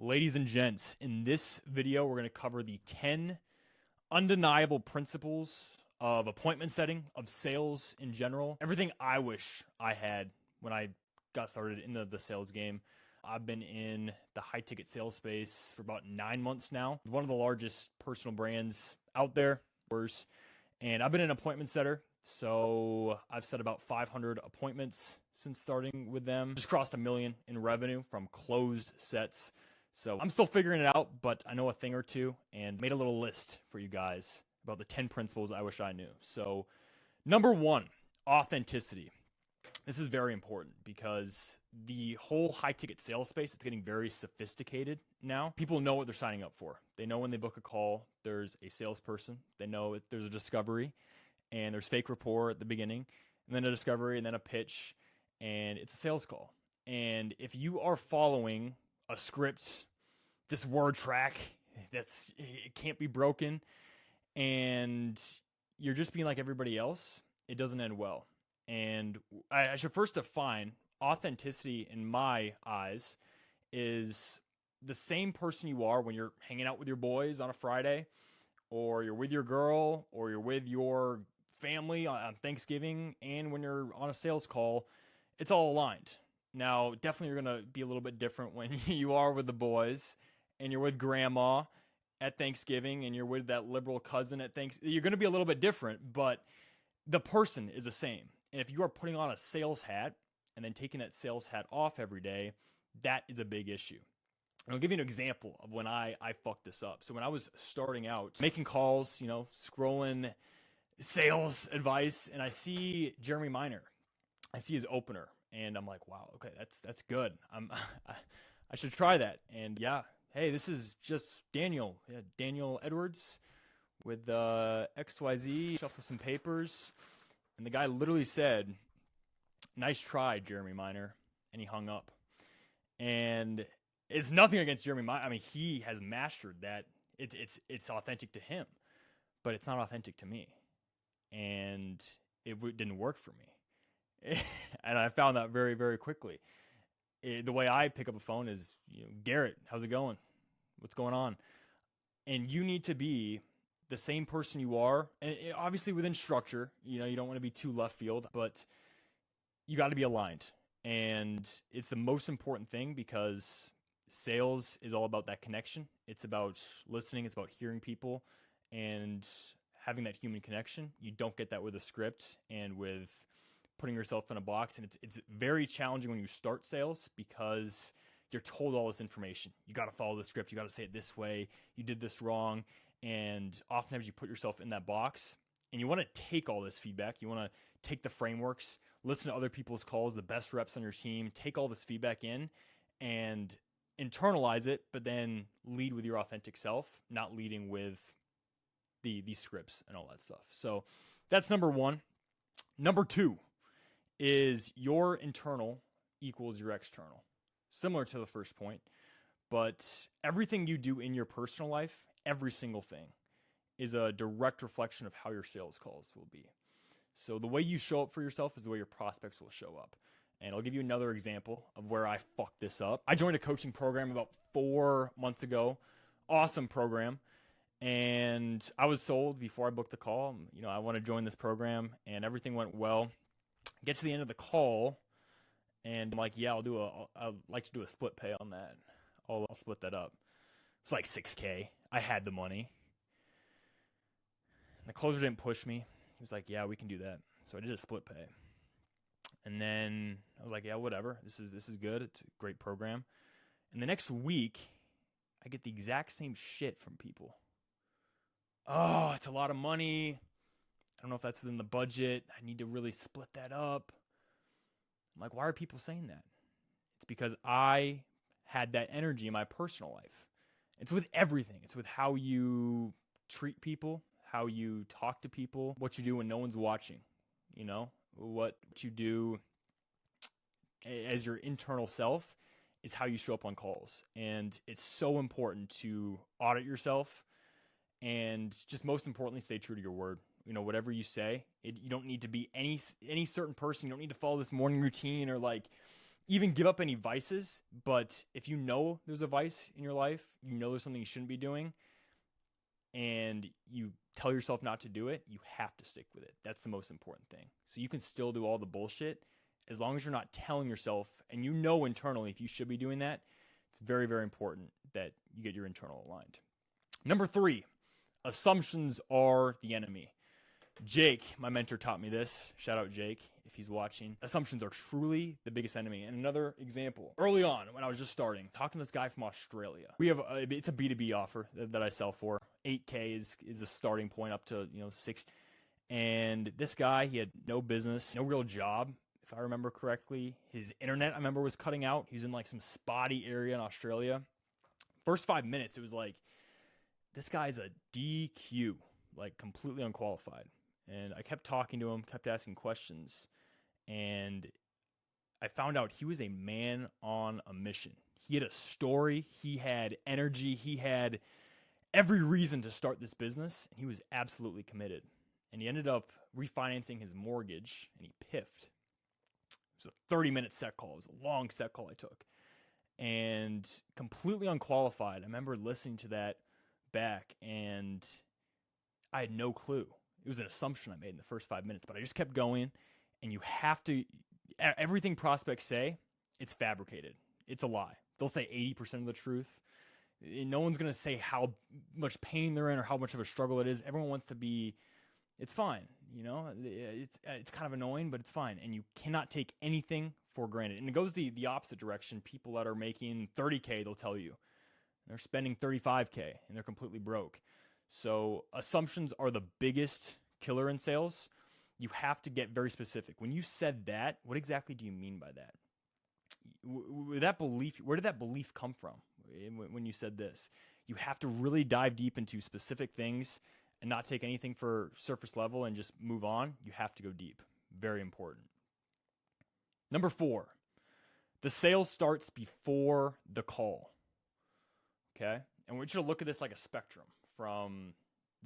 Ladies and gents, in this video, we're going to cover the 10 undeniable principles of appointment setting, of sales in general. Everything I wish I had when I got started in the sales game. I've been in the high-ticket sales space for about 9 months now. One of the largest personal brands out there. And I've been an appointment setter. So I've set about 500 appointments since starting with them. Just crossed $1 million in revenue from closed sets. So I'm still figuring it out, but I know a thing or two and made a little list for you guys about the 10 principles I wish I knew. So number 1, authenticity. This is very important because the whole high-ticket sales space is getting very sophisticated now. People know what they're signing up for. They know when they book a call, there's a salesperson. They know there's a discovery, and there's fake rapport at the beginning, and then a discovery, and then a pitch, and it's a sales call. And if you are following a script, this word track it can't be broken, and you're just being like everybody else, it doesn't end well. And I should first define authenticity in my eyes is the same person you are when you're hanging out with your boys on a Friday, or you're with your girl, or you're with your family on Thanksgiving, and when you're on a sales call. It's all aligned. Now, definitely you're going to be a little bit different when you are with the boys and you're with grandma at Thanksgiving and you're with that liberal cousin at Thanksgiving. You're going to be a little bit different, but the person is the same. And if you are putting on a sales hat and then taking that sales hat off every day, that is a big issue. And I'll give you an example of when I fucked this up. So when I was starting out, making calls, scrolling sales advice, and I see Jeremy Miner. I see his opener, and I'm like, wow, okay, that's good. I should try that. And yeah, hey, this is just Daniel Edwards with XYZ. Shuffle some papers, and the guy literally said, "Nice try, Jeremy Miner," and he hung up. And it's nothing against Jeremy Miner. I mean, he has mastered that. It's authentic to him, but it's not authentic to me, and it didn't work for me. And I found that very, very quickly. The way I pick up a phone is, Garrett, how's it going? What's going on? And you need to be the same person you are, and obviously within structure. You don't want to be too left field, but you got to be aligned. And it's the most important thing because sales is all about that connection. It's about listening. It's about hearing people and having that human connection. You don't get that with a script and with putting yourself in a box, and it's very challenging when you start sales because you're told all this information. You got to follow the script. You got to say it this way. You did this wrong, and oftentimes you put yourself in that box, and you want to take all this feedback. You want to take the frameworks, listen to other people's calls, the best reps on your team, take all this feedback in, and internalize it, but then lead with your authentic self, not leading with these scripts and all that stuff. So that's number 1. Number 2 is your internal equals your external. Similar to the first point, but everything you do in your personal life, every single thing, is a direct reflection of how your sales calls will be. So the way you show up for yourself is the way your prospects will show up. And I'll give you another example of where I fucked this up. I joined a coaching program about 4 months ago. Awesome program. And I was sold before I booked the call. I want to join this program, and everything went well. Get to the end of the call, and I'm like, yeah, I'd like to do a split pay on that. I'll split that up. It's like $6K. I had the money. And the closer didn't push me. He was like, yeah, we can do that. So I did a split pay. And then I was like, yeah, whatever. This is good. It's a great program. And the next week, I get the exact same shit from people. Oh, it's a lot of money. I don't know if that's within the budget. I need to really split that up. I'm like, why are people saying that? It's because I had that energy in my personal life. It's with everything. It's with how you treat people, how you talk to people, what you do when no one's watching, what you do as your internal self is how you show up on calls. And it's so important to audit yourself and just most importantly, stay true to your word. Whatever you say, you don't need to be any certain person. You don't need to follow this morning routine or even give up any vices. But if you know there's a vice in your life, you know there's something you shouldn't be doing, and you tell yourself not to do it, you have to stick with it. That's the most important thing. So you can still do all the bullshit as long as you're not telling yourself, and you know internally if you should be doing that. It's very, very important that you get your internal aligned. Number 3, assumptions are the enemy. Jake, my mentor, taught me this. Shout out Jake if he's watching. Assumptions are truly the biggest enemy. And another example, early on when I was just starting, talking to this guy from Australia. It's a B2B offer that I sell for. 8K is a starting point up to 6. And this guy, he had no business, no real job. If I remember correctly, his internet, I remember, was cutting out. He was in like some spotty area in Australia. First 5 minutes, it was like, this guy's a DQ, like completely unqualified. And I kept talking to him, kept asking questions, and I found out he was a man on a mission. He had a story, he had energy, he had every reason to start this business, and he was absolutely committed. And he ended up refinancing his mortgage, and he piffed. It was a 30-minute set call. It was a long set call I took. And completely unqualified. I remember listening to that back, and I had no clue. It was an assumption I made in the first 5 minutes, but I just kept going. And you have to, everything prospects say, it's fabricated. It's a lie. They'll say 80% of the truth. No one's going to say how much pain they're in or how much of a struggle it is. Everyone wants to be, it's fine. It's kind of annoying, but it's fine. And you cannot take anything for granted. And it goes the opposite direction. People that are making 30K, they'll tell you. They're spending 35K and they're completely broke. So assumptions are the biggest killer in sales. You have to get very specific. When you said that, what exactly do you mean by that? Where did that belief come from when you said this? You have to really dive deep into specific things and not take anything for surface level and just move on. You have to go deep. Very important. Number 4, the sales starts before the call. Okay? And we want you to look at this like a spectrum from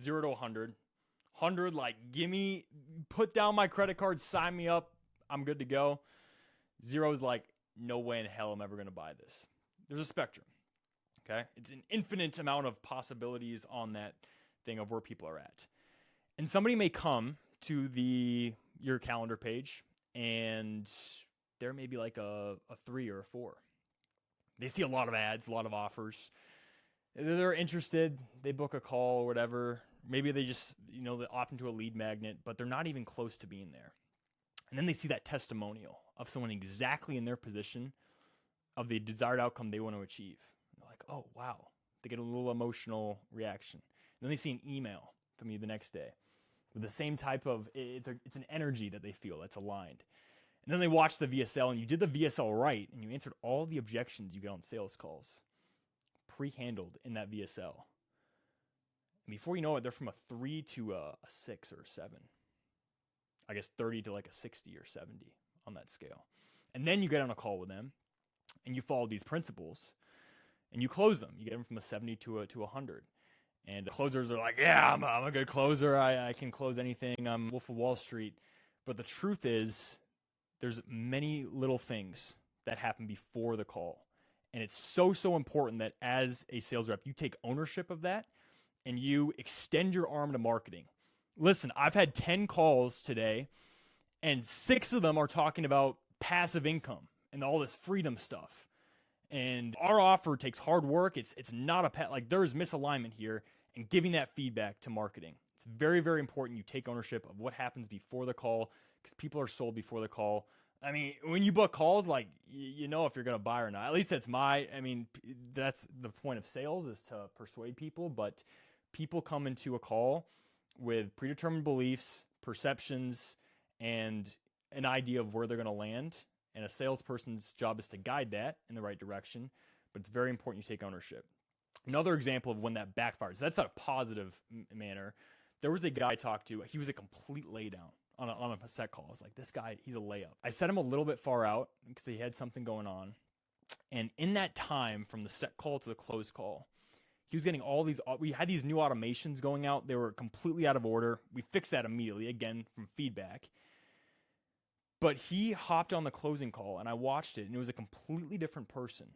0 to 100. 100, like, put down my credit card, sign me up, I'm good to go. 0 is like, no way in hell I'm ever going to buy this. There's a spectrum. Okay? It's an infinite amount of possibilities on that thing of where people are at. And somebody may come to your calendar page and there may be like a 3 or a 4. They see a lot of ads, a lot of offers. They're interested, they book a call or whatever. Maybe they just, they opt into a lead magnet, but they're not even close to being there. And then they see that testimonial of someone exactly in their position of the desired outcome they want to achieve. They're like, oh, wow. They get a little emotional reaction. And then they see an email from you the next day with the same type of, it's an energy that they feel that's aligned. And then they watch the VSL, and you did the VSL right, and you answered all the objections you get on sales calls, pre-handled in that VSL. And before you know it, they're from a 3 to a 6 or a 7. I guess 30 to like a 60 or 70 on that scale. And then you get on a call with them, and you follow these principles, and you close them. You get them from a 70 to a 100. And closers are like, yeah, I'm a good closer. I can close anything. I'm Wolf of Wall Street. But the truth is, there's many little things that happen before the call. And it's so important that as a sales rep, you take ownership of that and you extend your arm to marketing. Listen, I've had 10 calls today, and 6 of them are talking about passive income and all this freedom stuff. And our offer takes hard work. It's not there's misalignment here, and giving that feedback to marketing. It's very, very important you take ownership of what happens before the call, because people are sold before the call. I mean, when you book calls, like, you know if you're going to buy or not. At least that's that's the point of sales, is to persuade people. But people come into a call with predetermined beliefs, perceptions, and an idea of where they're going to land. And a salesperson's job is to guide that in the right direction. But it's very important you take ownership. Another example of when that backfires, that's not a positive manner. There was a guy I talked to. He was a complete laydown on a set call. I was like, this guy, he's a layup. I set him a little bit far out because he had something going on. And in that time, from the set call to the close call, he was getting we had these new automations going out. They were completely out of order. We fixed that immediately, again, from feedback. But he hopped on the closing call, and I watched it, and it was a completely different person.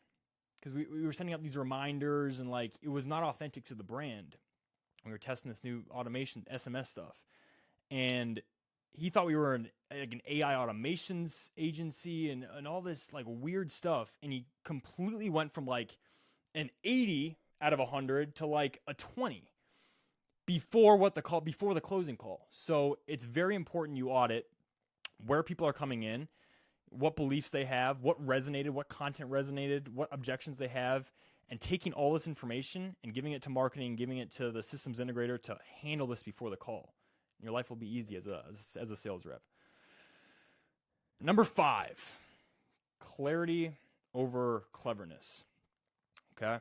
Because we were sending out these reminders, and like it was not authentic to the brand. We were testing this new automation SMS stuff, and he thought we were an AI automations agency and all this like weird stuff. And he completely went from like an 80 out of 100 to like a 20 before the closing call. So it's very important you audit where people are coming in, what beliefs they have, what resonated, what content resonated, what objections they have, and taking all this information and giving it to marketing, giving it to the systems integrator to handle this before the call. Your life will be easy as a sales rep. Number 5, clarity over cleverness. Okay?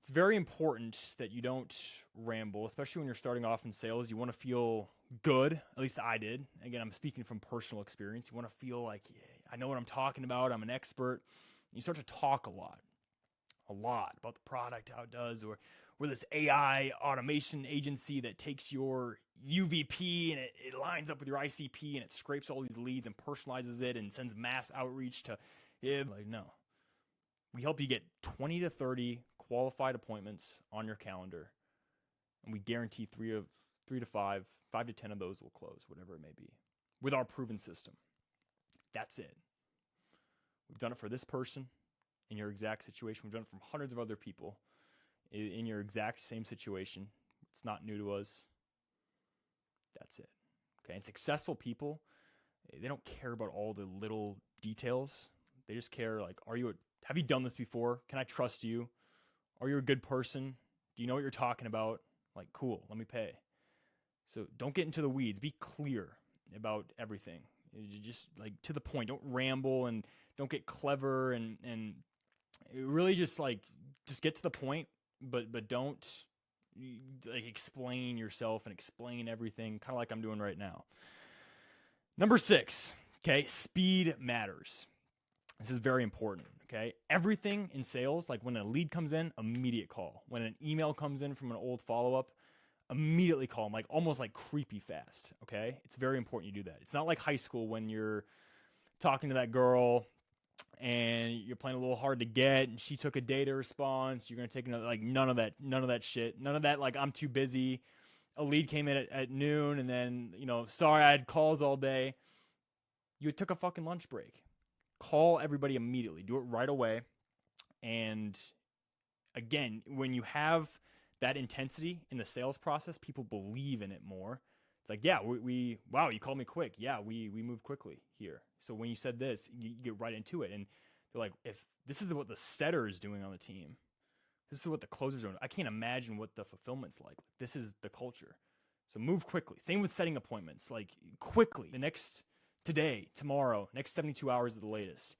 It's very important that you don't ramble, especially when you're starting off in sales. You want to feel good. At least I did. Again, I'm speaking from personal experience. You want to feel like, yeah, I know what I'm talking about. I'm an expert. You start to talk a lot about the product, how it does, or we're this AI automation agency that takes your UVP and it lines up with your ICP and it scrapes all these leads and personalizes it and sends mass outreach to him. Like, no. We help you get 20 to 30 qualified appointments on your calendar, and we guarantee 3 to 5 to 10 of those will close, whatever it may be, with our proven system. That's it. We've done it for this person in your exact situation. We've done it from hundreds of other people in your exact same situation. It's not new to us. That's it. Okay, and successful people, they don't care about all the little details. They just care, like, have you done this before? Can I trust you? Are you a good person? Do you know what you're talking about? Like, cool, let me pay. So don't get into the weeds. Be clear about everything. You just like to the point. Don't ramble and don't get clever and really just get to the point, but don't like explain yourself and explain everything, kind of like I'm doing right now. Number 6, okay, speed matters. This is very important, okay? Everything in sales, like when a lead comes in, immediate call. When an email comes in from an old follow-up, immediately call them, like almost like creepy fast, okay? It's very important you do that. It's not like high school when you're talking to that girl and you're playing a little hard to get and she took a day to response. You're going to take another, like none of that shit. None of that, like I'm too busy. A lead came in at noon and then, sorry, I had calls all day. You took a fucking lunch break. Call everybody immediately. Do it right away. And again, when you have that intensity in the sales process, people believe in it more. It's like, yeah, wow, you called me quick. Yeah, we move quickly here. So when you said this, you get right into it. And they're like, if this is what the setter is doing on the team, this is what the closer's doing. I can't imagine what the fulfillment's like. This is the culture. So move quickly. Same with setting appointments. Like quickly. Today, tomorrow, next 72 hours at the latest.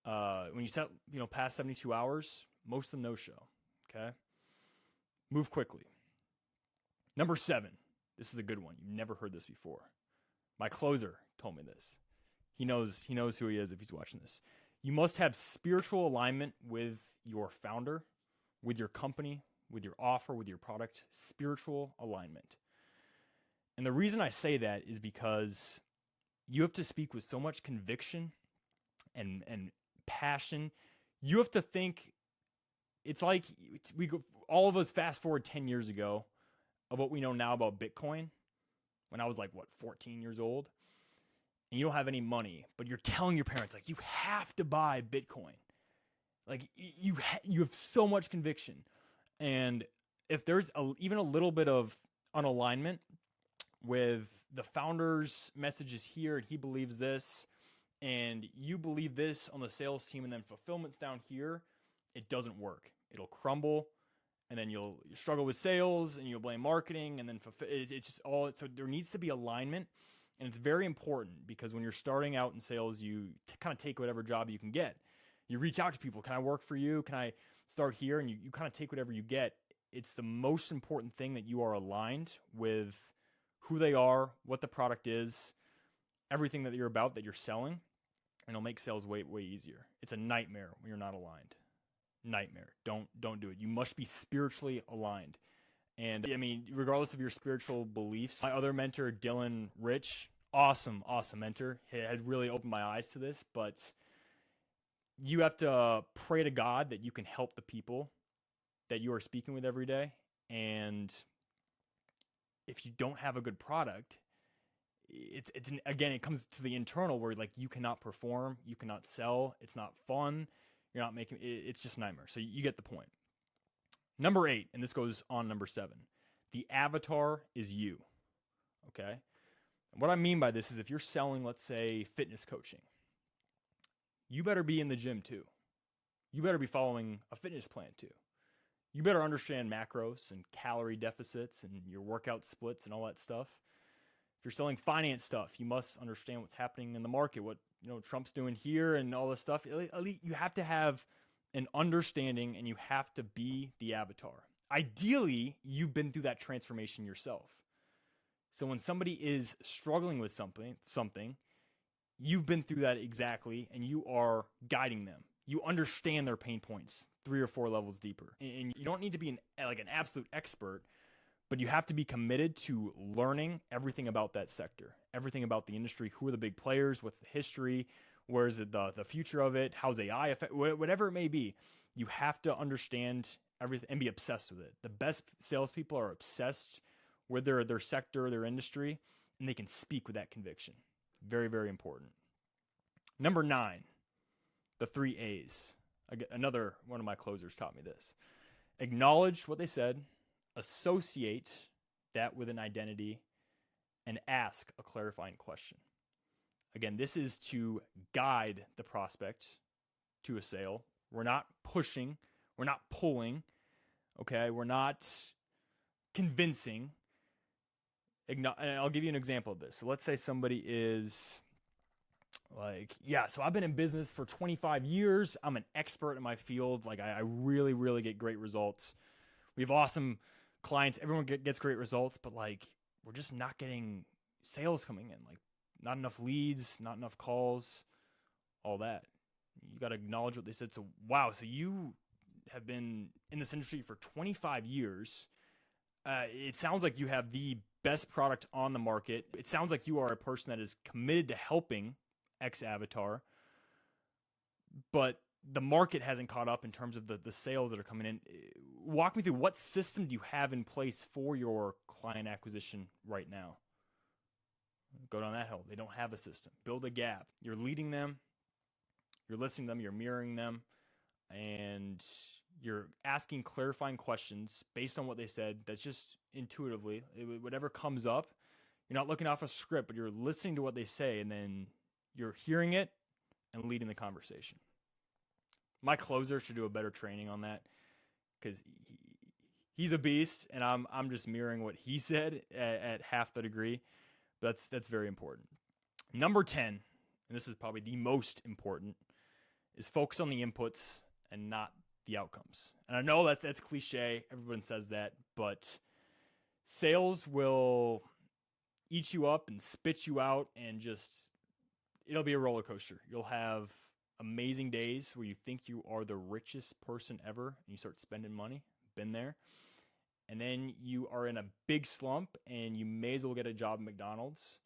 When you set, past 72 hours, most of them no-show, okay? Move quickly. Number 7, this is a good one. You've never heard this before. My closer told me this. He knows who he is if he's watching this. You must have spiritual alignment with your founder, with your company, with your offer, with your product. Spiritual alignment. And the reason I say that is because you have to speak with so much conviction and passion. You have to think, it's like all of us fast forward 10 years ago of what we know now about Bitcoin when I was 14 years old, and you don't have any money, but you're telling your parents, you have to buy Bitcoin. You have so much conviction. And if there's even a little bit of unalignment with the founder's messages here and he believes this and you believe this on the sales team and then fulfillment's down here, it doesn't work. It'll crumble and then you'll struggle with sales and you'll blame marketing and then it's just all. So there needs to be alignment, and it's very important because when you're starting out in sales, you kind of take whatever job you can get. You reach out to people. Can I work for you? Can I start here? And you kind of take whatever you get. It's the most important thing that you are aligned with who they are, what the product is, everything that you're about, that you're selling, and it'll make sales way, way easier. It's a nightmare when you're not aligned. Nightmare. Don't do it. You must be spiritually aligned. And I mean, regardless of your spiritual beliefs, my other mentor, Dylan Rich, awesome mentor. He had really opened my eyes to this, but you have to pray to God that you can help the people that you are speaking with every day. And if you don't have a good product, again, it comes to the internal where like you cannot perform, you cannot sell, it's not fun, you're not making it's just a nightmare. So you get the point. Number 8, and this goes on number 7. The avatar is you. Okay? And what I mean by this is if you're selling, let's say, fitness coaching, you better be in the gym too. You better be following a fitness plan too. You better understand macros and calorie deficits and your workout splits and all that stuff. If you're selling finance stuff, you must understand what's happening in the market, what Trump's doing here and all this stuff. You have to have an understanding and you have to be the avatar. Ideally, you've been through that transformation yourself. So when somebody is struggling with something, you've been through that exactly and you are guiding them. You understand their pain points 3 or 4 levels deeper. And you don't need to be an absolute expert, but you have to be committed to learning everything about that sector, everything about the industry. Who are the big players? What's the history? Where is it the future of it? How's AI affect? Whatever it may be, you have to understand everything and be obsessed with it. The best salespeople are obsessed with their sector, their industry, and they can speak with that conviction. Very, very important. Number 9, the 3 A's. Another one of my closers taught me this. Acknowledge what they said, associate that with an identity, and ask a clarifying question. Again, this is to guide the prospect to a sale. We're not pushing. We're not pulling. Okay? We're not convincing. And I'll give you an example of this. So let's say somebody is like, yeah, so I've been in business for 25 years. I'm an expert in my field. Like I really, really get great results. We have awesome clients. Everyone gets great results, but like we're just not getting sales coming in. Like not enough leads, not enough calls, all that. You got to acknowledge what they said. So, wow, so you have been in this industry for 25 years. It sounds like you have the best product on the market. It sounds like you are a person that is committed to helping X avatar, but the market hasn't caught up in terms of the sales that are coming in. Walk me through, what system do you have in place for your client acquisition right now? Go down that hill. They don't have a system. Build a gap. You're leading them. You're listening to them. You're mirroring them. And you're asking clarifying questions based on what they said. That's just intuitively. Whatever comes up, you're not looking off a script, but you're listening to what they say, and then you're hearing it and leading the conversation. My closer should do a better training on that because he's a beast, and I'm just mirroring what he said at half the degree. But that's very important. Number 10, and this is probably the most important, is focus on the inputs and not the outcomes. And I know that's cliche. Everyone says that, but sales will eat you up and spit you out, and just it'll be a roller coaster. You'll have amazing days where you think you are the richest person ever and you start spending money. Been there. And then you are in a big slump and you may as well get a job at McDonald's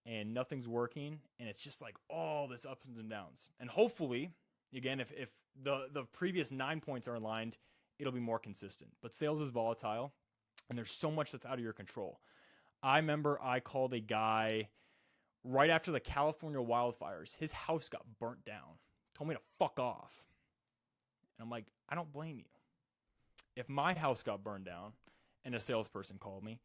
and nothing's working, and it's just like all this ups and downs. And hopefully, again, if the previous 9 points are aligned, it'll be more consistent. But sales is volatile and there's so much that's out of your control. I remember I called a guy right after the California wildfires. His house got burnt down. Told me to fuck off. And I'm like, I don't blame you. If my house got burned down and a salesperson called me,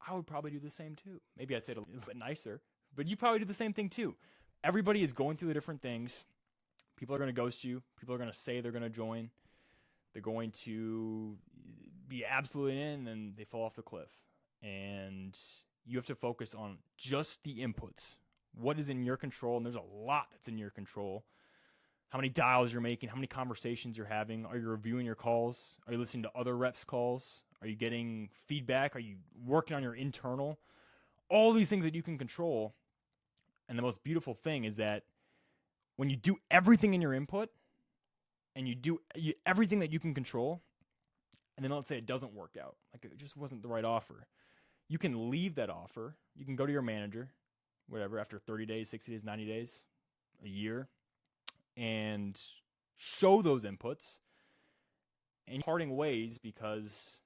I would probably do the same too. Maybe I'd say it a little bit nicer, but you probably do the same thing too. Everybody is going through the different things. People are going to ghost you. People are going to say they're going to join. They're going to be absolutely in, and they fall off the cliff. And you have to focus on just the inputs. What is in your control? And there's a lot that's in your control. How many dials you're making, how many conversations you're having. Are you reviewing your calls? Are you listening to other reps' calls? Are you getting feedback? Are you working on your internal? All these things that you can control. And the most beautiful thing is that when you do everything in your input and you do everything that you can control, and then let's say it doesn't work out, like it just wasn't the right offer, you can leave that offer. You can go to your manager whatever, after 30 days, 60 days, 90 days, a year, and show those inputs and parting ways because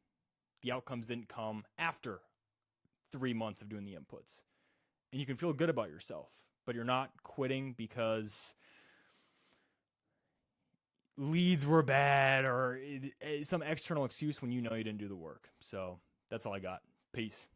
the outcomes didn't come after 3 months of doing the inputs. And you can feel good about yourself, but you're not quitting because leads were bad or some external excuse when you know you didn't do the work. So that's all I got. Peace.